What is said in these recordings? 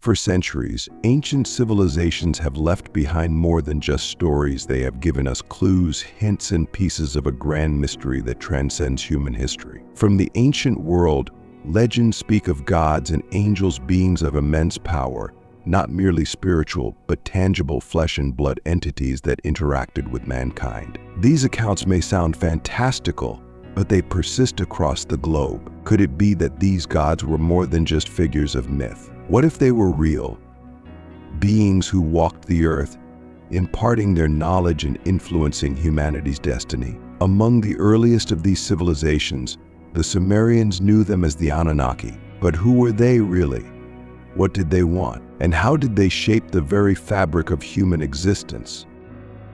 For centuries, ancient civilizations have left behind more than just stories. They have given us clues, hints, and pieces of a grand mystery that transcends human history. From the ancient world, legends speak of gods and angels, beings of immense power, not merely spiritual, but tangible flesh and blood entities that interacted with mankind. These accounts may sound fantastical, but they persist across the globe. Could it be that these gods were more than just figures of myth? What if they were real? Beings who walked the earth, imparting their knowledge and influencing humanity's destiny. Among the earliest of these civilizations, the Sumerians knew them as the Anunnaki. But who were they really? What did they want? And how did they shape the very fabric of human existence?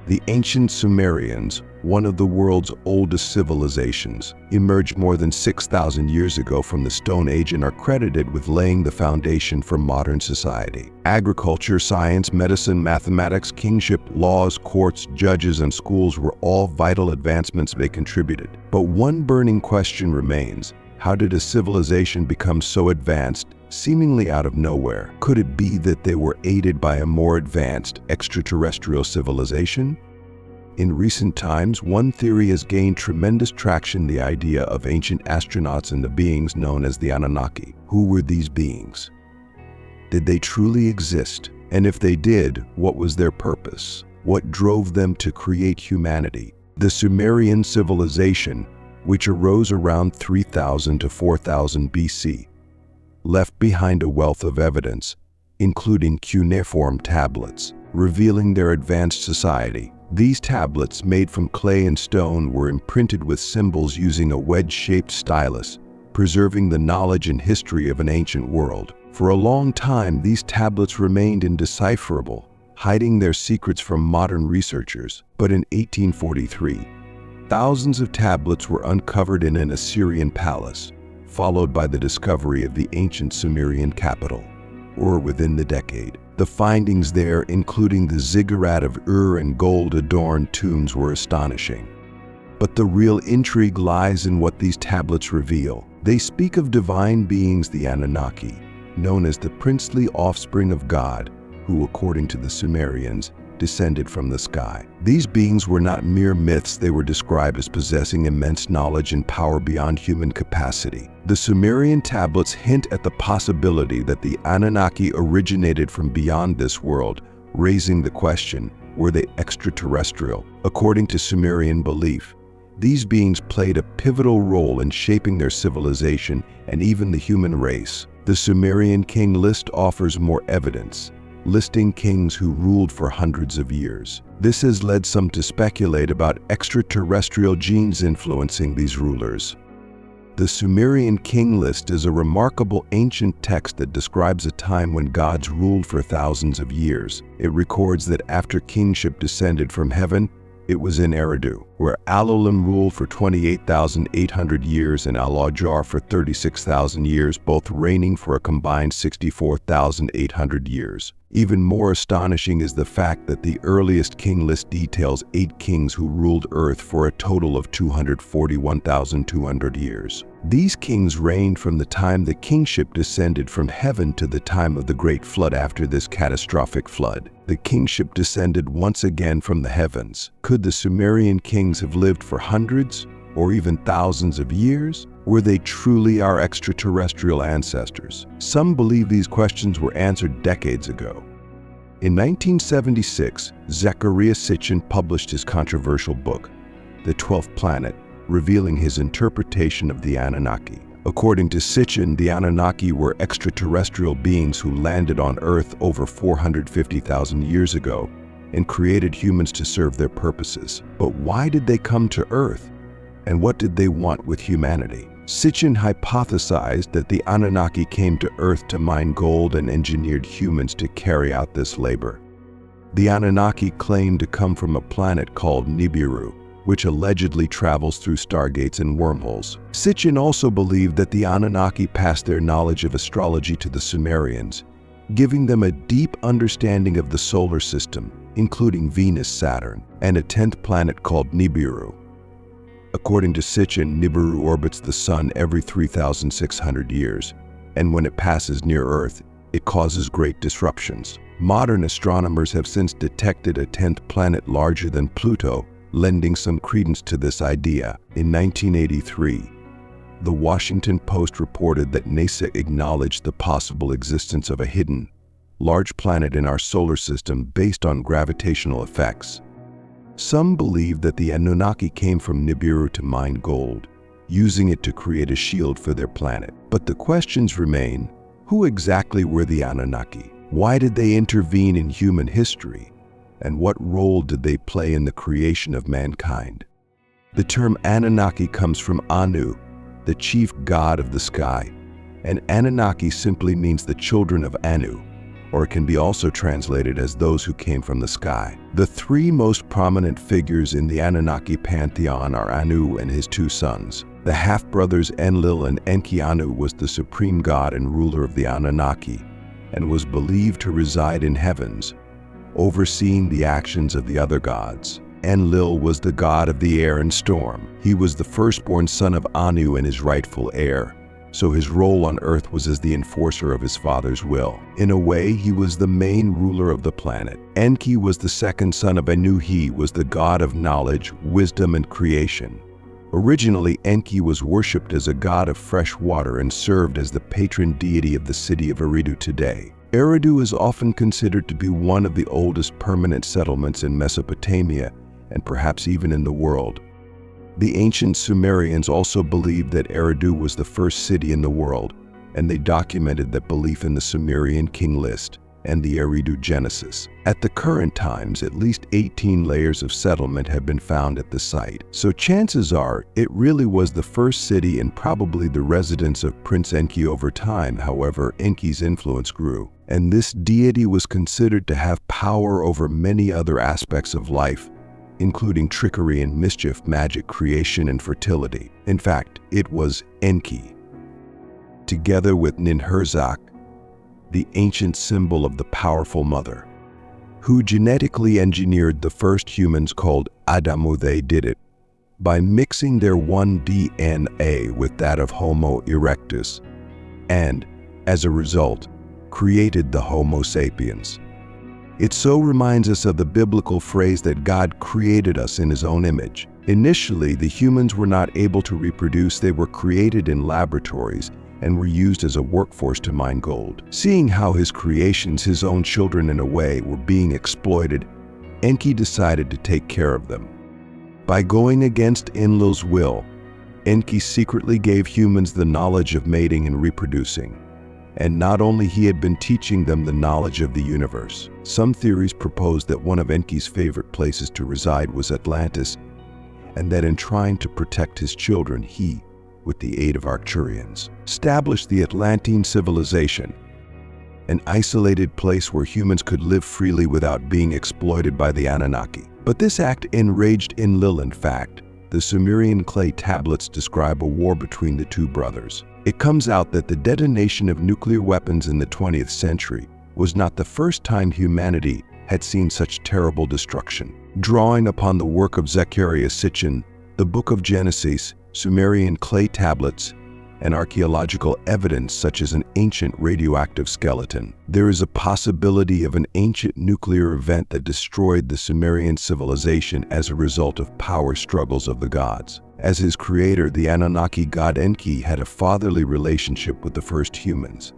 The ancient Sumerians, one of the world's oldest civilizations, emerged more than 6,000 years ago from the Stone Age and are credited with laying the foundation for modern society. Agriculture, science, medicine, mathematics, kingship, laws, courts, judges, and schools were all vital advancements they contributed. But one burning question remains: how did a civilization become so advanced, seemingly out of nowhere? Could it be that they were aided by a more advanced extraterrestrial civilization? In recent times, one theory has gained tremendous traction: the idea of ancient astronauts and the beings known as the Anunnaki. Who were these beings? Did they truly exist? And if they did, what was their purpose? What drove them to create humanity? The Sumerian civilization, which arose around 3000 to 4000 BC, left behind a wealth of evidence, including cuneiform tablets, revealing their advanced society. These tablets, made from clay and stone, were imprinted with symbols using a wedge-shaped stylus, preserving the knowledge and history of an ancient world. For a long time, these tablets remained indecipherable, hiding their secrets from modern researchers. But in 1843, thousands of tablets were uncovered in an Assyrian palace, followed by the discovery of the ancient Sumerian capital, within the decade. The findings there, including the ziggurat of Ur and gold-adorned tombs, were astonishing. But the real intrigue lies in what these tablets reveal. They speak of divine beings, the Anunnaki, known as the princely offspring of God, who, according to the Sumerians, descended from the sky. These beings were not mere myths. They were described as possessing immense knowledge and power beyond human capacity. The Sumerian tablets hint at the possibility that the Anunnaki originated from beyond this world, raising the question: were they extraterrestrial? According to Sumerian belief, these beings played a pivotal role in shaping their civilization and even the human race. The Sumerian king list offers more evidence, listing kings who ruled for hundreds of years. This has led some to speculate about extraterrestrial genes influencing these rulers. The Sumerian king list is a remarkable ancient text that describes a time when gods ruled for thousands of years. It records that after kingship descended from heaven, it was in Eridu, where Enlil ruled for 28,800 years and Al-Ajar for 36,000 years, both reigning for a combined 64,800 years. Even more astonishing is the fact that the earliest king list details 8 kings who ruled Earth for a total of 241,200 years. These kings reigned from the time the kingship descended from heaven to the time of the Great Flood. After this catastrophic flood, the kingship descended once again from the heavens. Could the Sumerian kings have lived for hundreds or even thousands of years? Were they truly our extraterrestrial ancestors? Some believe these questions were answered decades ago. In 1976, Zecharia Sitchin published his controversial book, The 12th Planet, revealing his interpretation of the Anunnaki. According to Sitchin, the Anunnaki were extraterrestrial beings who landed on Earth over 450,000 years ago and created humans to serve their purposes. But why did they come to Earth? And what did they want with humanity? Sitchin hypothesized that the Anunnaki came to Earth to mine gold and engineered humans to carry out this labor. The Anunnaki claimed to come from a planet called Nibiru, which allegedly travels through stargates and wormholes. Sitchin also believed that the Anunnaki passed their knowledge of astrology to the Sumerians, giving them a deep understanding of the solar system, including Venus, Saturn, and a 10th planet called Nibiru. According to Sitchin, Nibiru orbits the Sun every 3,600 years, and when it passes near Earth, it causes great disruptions. Modern astronomers have since detected a 10th planet larger than Pluto, lending some credence to this idea. In 1983, The Washington Post reported that NASA acknowledged the possible existence of a hidden, large planet in our solar system based on gravitational effects. Some believe that the Anunnaki came from Nibiru to mine gold, using it to create a shield for their planet. But the questions remain: who exactly were the Anunnaki? Why did they intervene in human history? And what role did they play in the creation of mankind? The term Anunnaki comes from Anu, the chief god of the sky, and Anunnaki simply means the children of Anu, or it can be also translated as those who came from the sky. The three most prominent figures in the Anunnaki pantheon are Anu and his two sons. The half-brothers Enlil and Enki. Anu was the supreme god and ruler of the Anunnaki, and was believed to reside in heavens, overseeing the actions of the other gods. Enlil was the god of the air and storm. He was the firstborn son of Anu and his rightful heir, so his role on Earth was as the enforcer of his father's will. In a way, he was the main ruler of the planet. Enki was the second son of Anu. He was the god of knowledge, wisdom, and creation. Originally, Enki was worshipped as a god of fresh water and served as the patron deity of the city of Eridu today. Eridu is often considered to be one of the oldest permanent settlements in Mesopotamia, and perhaps even in the world. The ancient Sumerians also believed that Eridu was the first city in the world, and they documented that belief in the Sumerian king list and the Eridu Genesis. At the current times, at least 18 layers of settlement have been found at the site, so chances are it really was the first city and probably the residence of Prince Enki. Over time, however, Enki's influence grew, and this deity was considered to have power over many other aspects of life, including trickery and mischief, magic, creation, and fertility. In fact, it was Enki, together with Ninhursag, the ancient symbol of the powerful mother, who genetically engineered the first humans called Adamu. They did it by mixing their one DNA with that of Homo erectus, and, as a result, created the Homo sapiens. It so reminds us of the biblical phrase that God created us in His own image. Initially, the humans were not able to reproduce. They were created in laboratories and were used as a workforce to mine gold. Seeing how his creations, his own children in a way, were being exploited, Enki decided to take care of them. By going against Enlil's will, Enki secretly gave humans the knowledge of mating and reproducing. And not only he had been teaching them the knowledge of the universe. Some theories propose that one of Enki's favorite places to reside was Atlantis, and that in trying to protect his children, he, with the aid of Arcturians, established the Atlantean civilization, an isolated place where humans could live freely without being exploited by the Anunnaki. But this act enraged Enlil. In fact, the Sumerian clay tablets describe a war between the two brothers. It comes out that the detonation of nuclear weapons in the 20th century was not the first time humanity had seen such terrible destruction. Drawing upon the work of Zecharia, Sitchin, the Book of Genesis, Sumerian clay tablets, and archaeological evidence such as an ancient radioactive skeleton, there is a possibility of an ancient nuclear event that destroyed the Sumerian civilization as a result of power struggles of the gods. As his creator, the Anunnaki god Enki had a fatherly relationship with the first humans.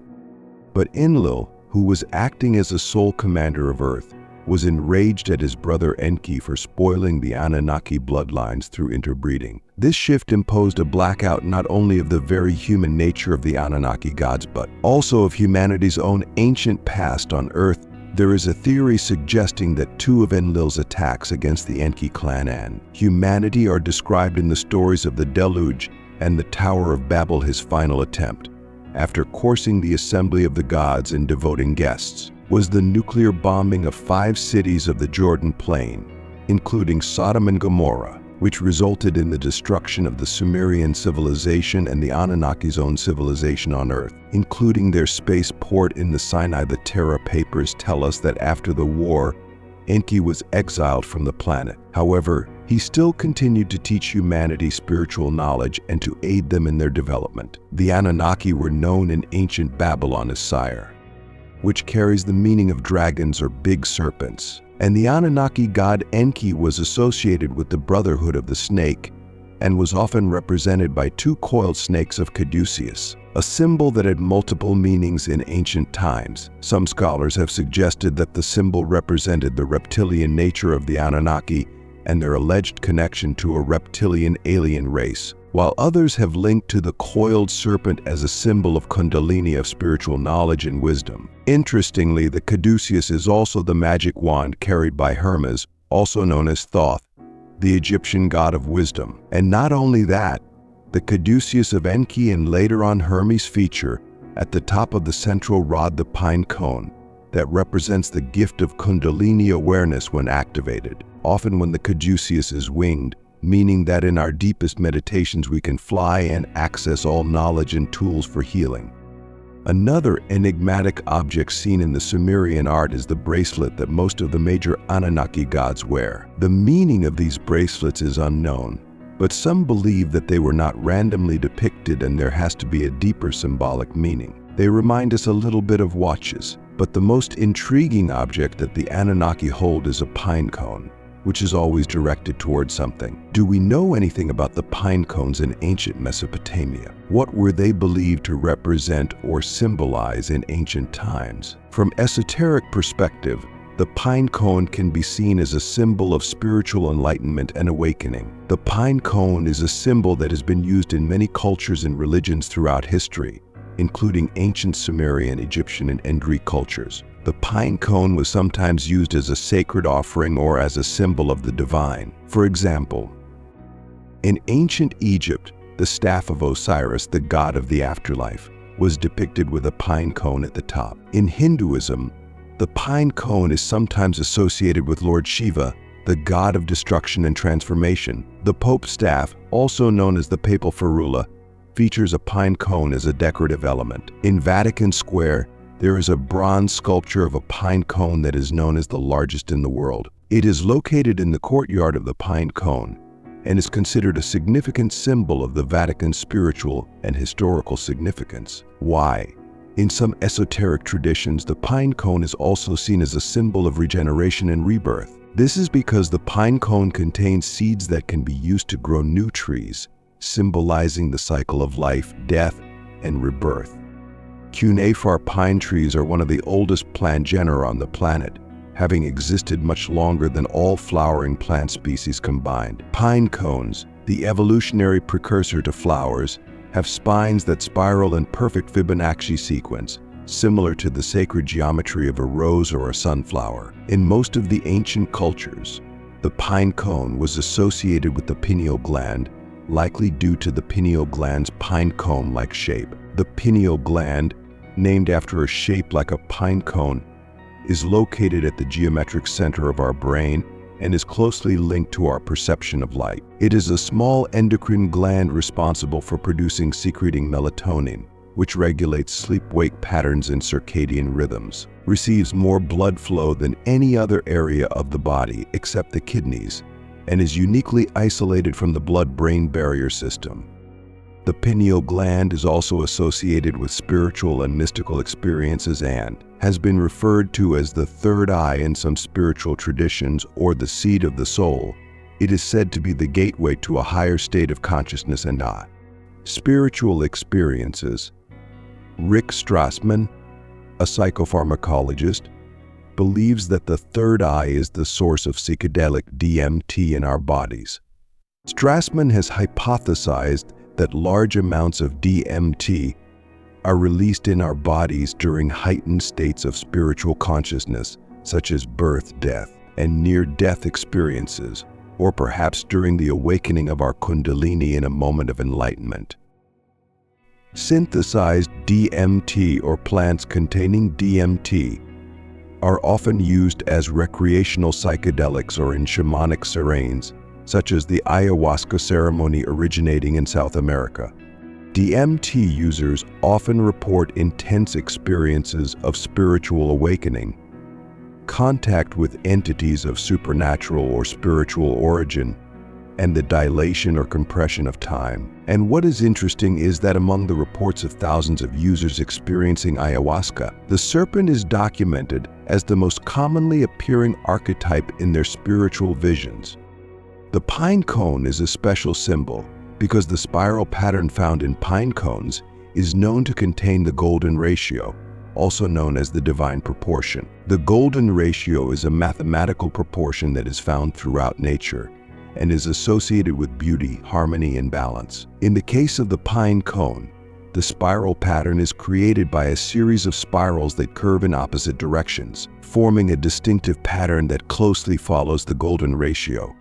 But Enlil, who was acting as a sole commander of Earth, was enraged at his brother Enki for spoiling the Anunnaki bloodlines through interbreeding. This shift imposed a blackout not only of the very human nature of the Anunnaki gods, but also of humanity's own ancient past on Earth. There is a theory suggesting that two of Enlil's attacks against the Enki clan and humanity are described in the stories of the Deluge and the Tower of Babel, his final attempt, after coursing the assembly of the gods and devoting guests, was the nuclear bombing of 5 cities of the Jordan Plain, including Sodom and Gomorrah, which resulted in the destruction of the Sumerian civilization and the Anunnaki's own civilization on Earth, including their space port in the Sinai. The Terra Papers tell us that after the war, Enki was exiled from the planet. However, he still continued to teach humanity spiritual knowledge and to aid them in their development. The Anunnaki were known in ancient Babylon as Sire, which carries the meaning of dragons or big serpents. And the Anunnaki god Enki was associated with the brotherhood of the snake and was often represented by two coiled snakes of caduceus, a symbol that had multiple meanings in ancient times. Some scholars have suggested that the symbol represented the reptilian nature of the Anunnaki and their alleged connection to a reptilian alien race, while others have linked to the coiled serpent as a symbol of Kundalini, of spiritual knowledge and wisdom. Interestingly, the caduceus is also the magic wand carried by Hermes, also known as Thoth, the Egyptian god of wisdom. And not only that, the caduceus of Enki and later on Hermes feature at the top of the central rod the pine cone that represents the gift of Kundalini awareness when activated, often when the caduceus is winged, meaning that in our deepest meditations we can fly and access all knowledge and tools for healing. Another enigmatic object seen in the Sumerian art is the bracelet that most of the major Anunnaki gods wear. The meaning of these bracelets is unknown, but some believe that they were not randomly depicted and there has to be a deeper symbolic meaning. They remind us a little bit of watches, but the most intriguing object that the Anunnaki hold is a pine cone, which is always directed towards something. Do we know anything about the pine cones in ancient Mesopotamia? What were they believed to represent or symbolize in ancient times? From esoteric perspective, the pine cone can be seen as a symbol of spiritual enlightenment and awakening. The pine cone is a symbol that has been used in many cultures and religions throughout history, including ancient Sumerian, Egyptian, and Greek cultures. The pine cone was sometimes used as a sacred offering or as a symbol of the divine. For example, in ancient Egypt, the staff of Osiris, the god of the afterlife, was depicted with a pine cone at the top. In Hinduism, the pine cone is sometimes associated with Lord Shiva, the god of destruction and transformation. The Pope's staff, also known as the papal ferula, features a pine cone as a decorative element. In Vatican Square, there is a bronze sculpture of a pine cone that is known as the largest in the world. It is located in the courtyard of the pine cone and is considered a significant symbol of the Vatican's spiritual and historical significance. Why? In some esoteric traditions, the pine cone is also seen as a symbol of regeneration and rebirth. This is because the pine cone contains seeds that can be used to grow new trees, symbolizing the cycle of life, death, and rebirth. Cuneiform pine trees are one of the oldest plant genera on the planet, having existed much longer than all flowering plant species combined. Pine cones, the evolutionary precursor to flowers, have spines that spiral in perfect Fibonacci sequence, similar to the sacred geometry of a rose or a sunflower. In most of the ancient cultures, the pine cone was associated with the pineal gland, likely due to the pineal gland's pine cone-like shape. The pineal gland, named after a shape like a pine cone, is located at the geometric center of our brain and is closely linked to our perception of light. It is a small endocrine gland responsible for producing secreting melatonin, which regulates sleep-wake patterns and circadian rhythms, receives more blood flow than any other area of the body except the kidneys, and is uniquely isolated from the blood-brain barrier system. The pineal gland is also associated with spiritual and mystical experiences and has been referred to as the third eye in some spiritual traditions or the seat of the soul. It is said to be the gateway to a higher state of consciousness and spiritual experiences. Rick Strassman, a psychopharmacologist, believes that the third eye is the source of psychedelic DMT in our bodies. Strassman has hypothesized that large amounts of DMT are released in our bodies during heightened states of spiritual consciousness, such as birth, death, and near-death experiences, or perhaps during the awakening of our Kundalini in a moment of enlightenment. Synthesized DMT or plants containing DMT are often used as recreational psychedelics or in shamanic seranes, such as the ayahuasca ceremony originating in South America. DMT users often report intense experiences of spiritual awakening, contact with entities of supernatural or spiritual origin, and the dilation or compression of time. And what is interesting is that among the reports of thousands of users experiencing ayahuasca, the serpent is documented as the most commonly appearing archetype in their spiritual visions. The pine cone is a special symbol because the spiral pattern found in pine cones is known to contain the golden ratio, also known as the divine proportion. The golden ratio is a mathematical proportion that is found throughout nature and is associated with beauty, harmony, and balance. In the case of the pine cone, the spiral pattern is created by a series of spirals that curve in opposite directions, forming a distinctive pattern that closely follows the golden ratio.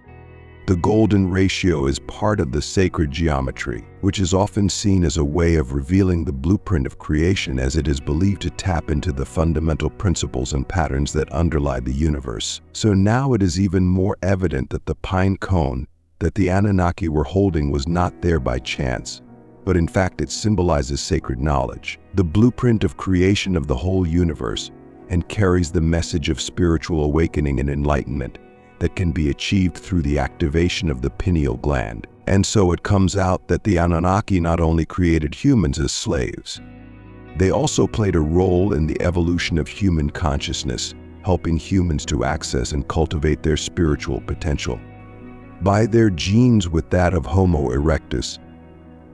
The golden ratio is part of the sacred geometry, which is often seen as a way of revealing the blueprint of creation, as it is believed to tap into the fundamental principles and patterns that underlie the universe. So now it is even more evident that the pine cone that the Anunnaki were holding was not there by chance, but in fact it symbolizes sacred knowledge, the blueprint of creation of the whole universe, and carries the message of spiritual awakening and enlightenment that can be achieved through the activation of the pineal gland. And so it comes out that the Anunnaki not only created humans as slaves, they also played a role in the evolution of human consciousness, helping humans to access and cultivate their spiritual potential. By their genes with that of Homo erectus,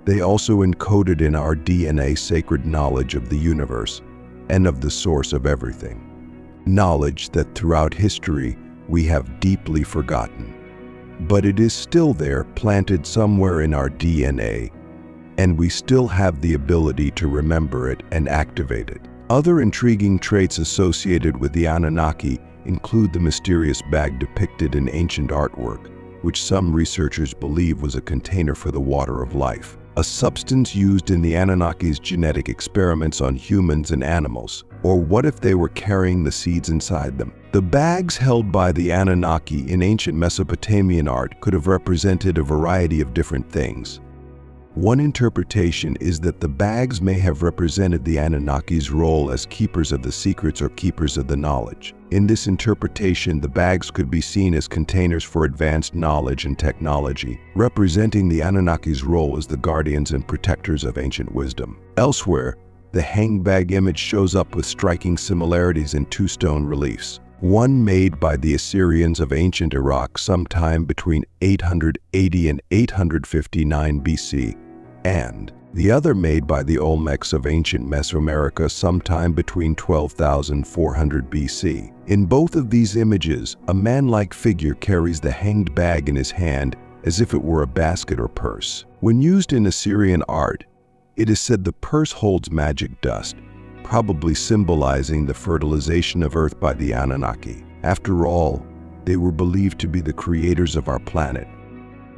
they also encoded in our DNA sacred knowledge of the universe and of the source of everything. Knowledge that throughout history we have deeply forgotten. But it is still there, planted somewhere in our DNA, and we still have the ability to remember it and activate it. Other intriguing traits associated with the Anunnaki include the mysterious bag depicted in ancient artwork, which some researchers believe was a container for the water of life, a substance used in the Anunnaki's genetic experiments on humans and animals. Or what if they were carrying the seeds inside them? The bags held by the Anunnaki in ancient Mesopotamian art could have represented a variety of different things. One interpretation is that the bags may have represented the Anunnaki's role as keepers of the secrets or keepers of the knowledge. In this interpretation, the bags could be seen as containers for advanced knowledge and technology, representing the Anunnaki's role as the guardians and protectors of ancient wisdom. Elsewhere, the hanged bag image shows up with striking similarities in two stone reliefs, one made by the Assyrians of ancient Iraq sometime between 880 and 859 BC, and the other made by the Olmecs of ancient Mesoamerica sometime between 12,400 BC. In both of these images, a man-like figure carries the hanged bag in his hand as if it were a basket or purse. When used in Assyrian art, it is said the purse holds magic dust, probably symbolizing the fertilization of Earth by the Anunnaki. After all, they were believed to be the creators of our planet.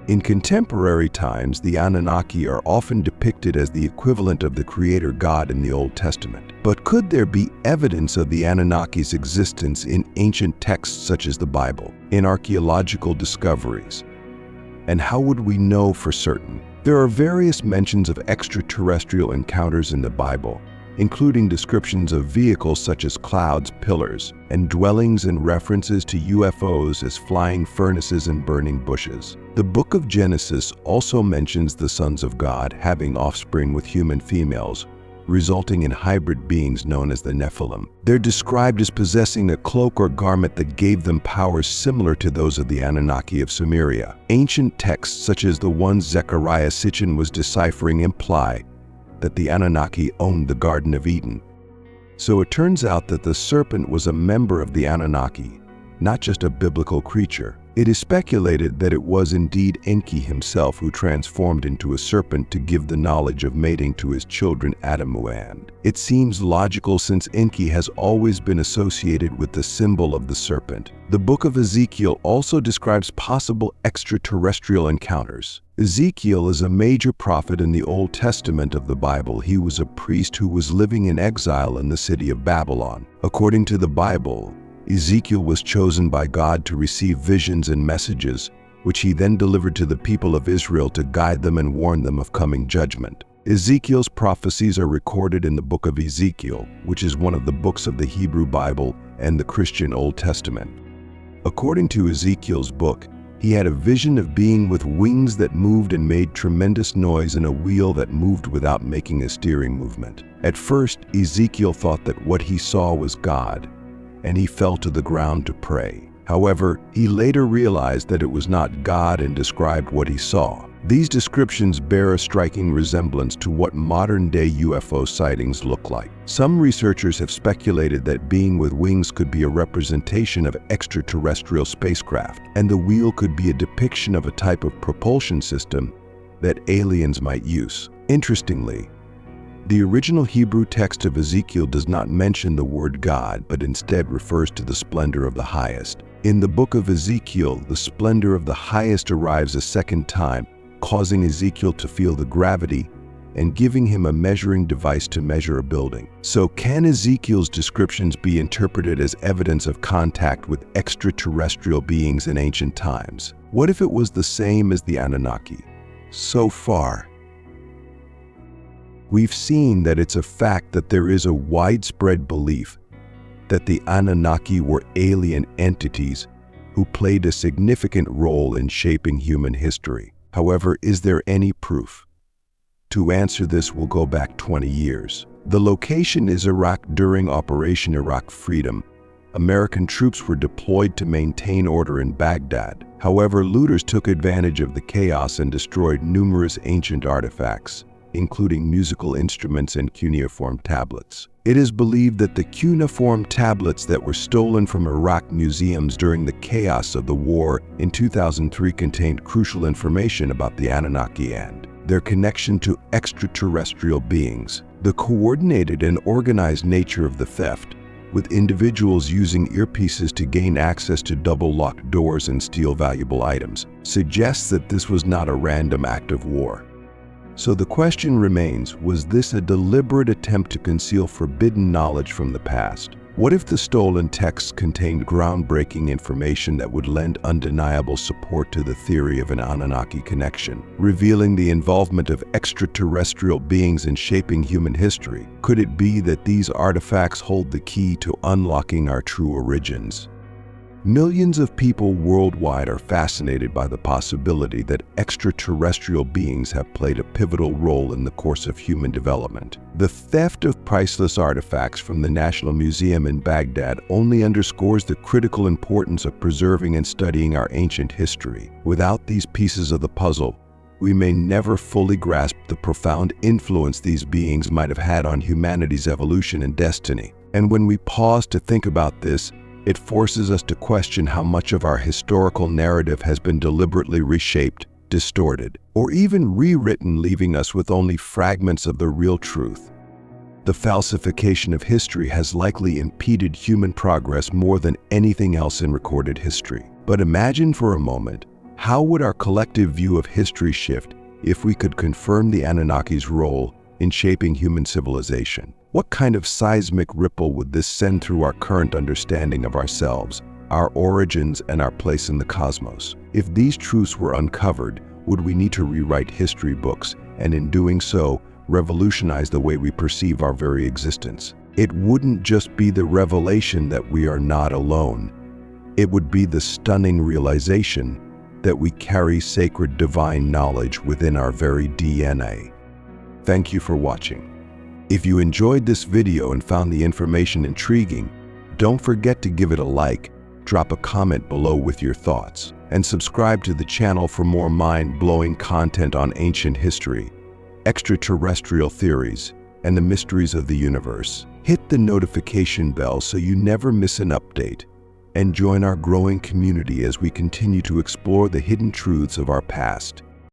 In contemporary times, the Anunnaki are often depicted as the equivalent of the creator god in the Old Testament. But could there be evidence of the Anunnaki's existence in ancient texts such as the Bible, in archaeological discoveries? And how would we know for certain? There are various mentions of extraterrestrial encounters in the Bible, including descriptions of vehicles such as clouds, pillars, and dwellings, and references to UFOs as flying furnaces and burning bushes. The book of Genesis also mentions the sons of God having offspring with human females, resulting in hybrid beings known as the Nephilim. They're described as possessing a cloak or garment that gave them powers similar to those of the Anunnaki of Sumeria. Ancient texts such as the ones Zecharia Sitchin was deciphering imply that the Anunnaki owned the Garden of Eden. So it turns out that the serpent was a member of the Anunnaki, not just a biblical creature. It is speculated that it was indeed Enki himself who transformed into a serpent to give the knowledge of mating to his children Adam and. It seems logical since Enki has always been associated with the symbol of the serpent. The book of Ezekiel also describes possible extraterrestrial encounters. Ezekiel is a major prophet in the Old Testament of the Bible. He was a priest who was living in exile in the city of Babylon. According to the Bible, Ezekiel was chosen by God to receive visions and messages, which he then delivered to the people of Israel to guide them and warn them of coming judgment. Ezekiel's prophecies are recorded in the book of Ezekiel, which is one of the books of the Hebrew Bible and the Christian Old Testament. According to Ezekiel's book, He had a vision of being with wings that moved and made tremendous noise and a wheel that moved without making a steering movement. At first, Ezekiel thought that what he saw was God, and he fell to the ground to pray. However, he later realized that it was not God and described what he saw. These descriptions bear a striking resemblance to what modern-day UFO sightings look like. Some researchers have speculated that being with wings could be a representation of extraterrestrial spacecraft, and the wheel could be a depiction of a type of propulsion system that aliens might use. Interestingly, the original Hebrew text of Ezekiel does not mention the word God, but instead refers to the splendor of the highest. In the book of Ezekiel, the splendor of the highest arrives a second time, causing Ezekiel to feel the gravity and giving him a measuring device to measure a building. So can Ezekiel's descriptions be interpreted as evidence of contact with extraterrestrial beings in ancient times? What if it was the same as the Anunnaki? So far, we've seen that it's a fact that there is a widespread belief that the Anunnaki were alien entities who played a significant role in shaping human history. However, is there any proof? To answer this, we'll go back 20 years. The location is Iraq. During Operation Iraq Freedom, American troops were deployed to maintain order in Baghdad. However, looters took advantage of the chaos and destroyed numerous ancient artifacts, including musical instruments and cuneiform tablets. It is believed that the cuneiform tablets that were stolen from Iraq museums during the chaos of the war in 2003 contained crucial information about the Anunnaki and their connection to extraterrestrial beings. The coordinated and organized nature of the theft, with individuals using earpieces to gain access to double-locked doors and steal valuable items, suggests that this was not a random act of war. So the question remains, was this a deliberate attempt to conceal forbidden knowledge from the past? What if the stolen texts contained groundbreaking information that would lend undeniable support to the theory of an Anunnaki connection, revealing the involvement of extraterrestrial beings in shaping human history? Could it be that these artifacts hold the key to unlocking our true origins? Millions of people worldwide are fascinated by the possibility that extraterrestrial beings have played a pivotal role in the course of human development. The theft of priceless artifacts from the National Museum in Baghdad only underscores the critical importance of preserving and studying our ancient history. Without these pieces of the puzzle, we may never fully grasp the profound influence these beings might have had on humanity's evolution and destiny. And when we pause to think about this, it forces us to question how much of our historical narrative has been deliberately reshaped, distorted, or even rewritten, leaving us with only fragments of the real truth. The falsification of history has likely impeded human progress more than anything else in recorded history. But imagine for a moment, how would our collective view of history shift if we could confirm the Anunnaki's role in shaping human civilization? What kind of seismic ripple would this send through our current understanding of ourselves, our origins, and our place in the cosmos? If these truths were uncovered, would we need to rewrite history books, and in doing so, revolutionize the way we perceive our very existence? It wouldn't just be the revelation that we are not alone. It would be the stunning realization that we carry sacred divine knowledge within our very DNA. Thank you for watching. If you enjoyed this video and found the information intriguing, don't forget to give it a like, drop a comment below with your thoughts, and subscribe to the channel for more mind-blowing content on ancient history, extraterrestrial theories, and the mysteries of the universe. Hit the notification bell so you never miss an update, and join our growing community as we continue to explore the hidden truths of our past.